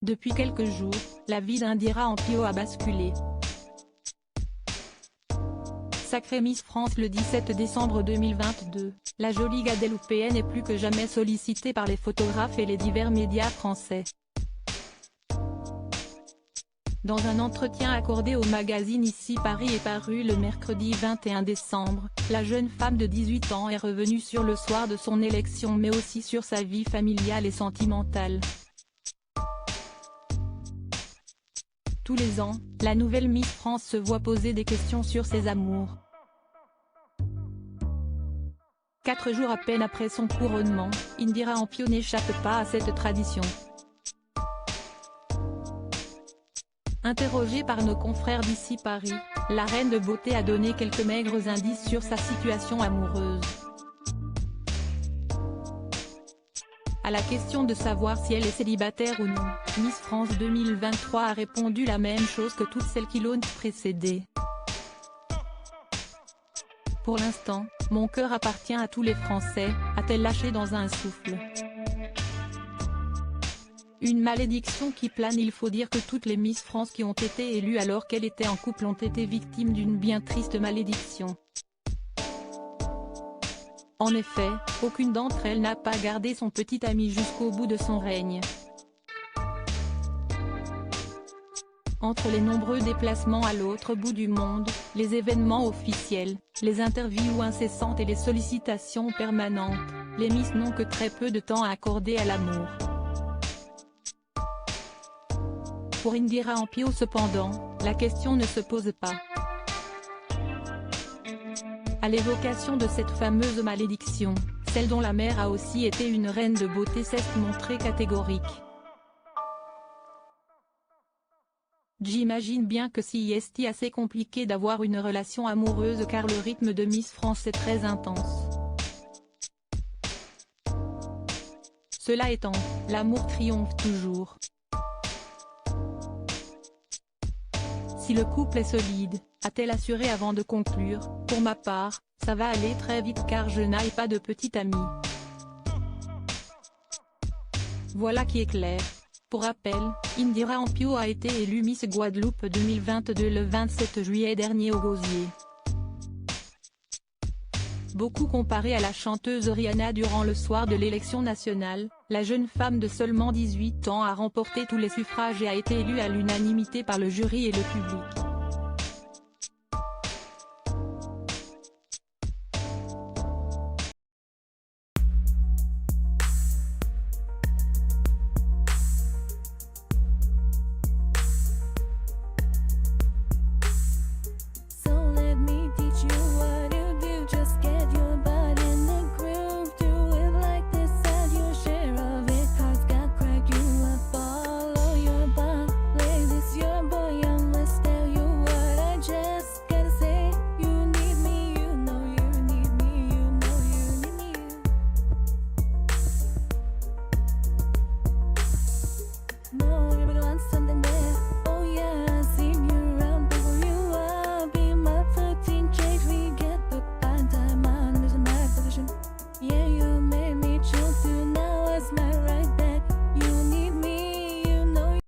Depuis quelques jours, la vie d'Indira Ampio a basculé. Sacrée Miss France le 17 décembre 2022, la jolie Guadeloupéenne est plus que jamais sollicitée par les photographes et les divers médias français. Dans un entretien accordé au magazine Ici Paris et paru le mercredi 21 décembre, la jeune femme de 18 ans est revenue sur le soir de son élection mais aussi sur sa vie familiale et sentimentale. Tous les ans, la nouvelle Miss France se voit poser des questions sur ses amours. 4 jours à peine après son couronnement, Indira Ampio n'échappe pas à cette tradition. Interrogée par nos confrères d'Ici Paris, la reine de beauté a donné quelques maigres indices sur sa situation amoureuse. À la question de savoir si elle est célibataire ou non, Miss France 2023 a répondu la même chose que toutes celles qui l'ont précédée. Pour l'instant, mon cœur appartient à tous les Français, a-t-elle lâché dans un souffle. Une malédiction qui plane. Il faut dire que toutes les Miss France qui ont été élues alors qu'elles étaient en couple ont été victimes d'une bien triste malédiction. En effet, aucune d'entre elles n'a pas gardé son petit ami jusqu'au bout de son règne. Entre les nombreux déplacements à l'autre bout du monde, les événements officiels, les interviews incessantes et les sollicitations permanentes, les Miss n'ont que très peu de temps à accorder à l'amour. Pour Indira Ampio cependant, la question ne se pose pas. À l'évocation de cette fameuse malédiction, celle dont la mère a aussi été une reine de beauté s'est montrée catégorique. J'imagine bien que c'est assez compliqué d'avoir une relation amoureuse car le rythme de Miss France est très intense. Cela étant, l'amour triomphe toujours. Si le couple est solide, a-t-elle assuré avant de conclure, pour ma part, ça va aller très vite car je n'ai pas de petite amie. Voilà qui est clair. Pour rappel, Indira Ampio a été élue Miss Guadeloupe 2022 le 27 juillet dernier au Gosier. Beaucoup comparée à la chanteuse Rihanna durant le soir de l'élection nationale, la jeune femme de seulement 18 ans a remporté tous les suffrages et a été élue à l'unanimité par le jury et le public.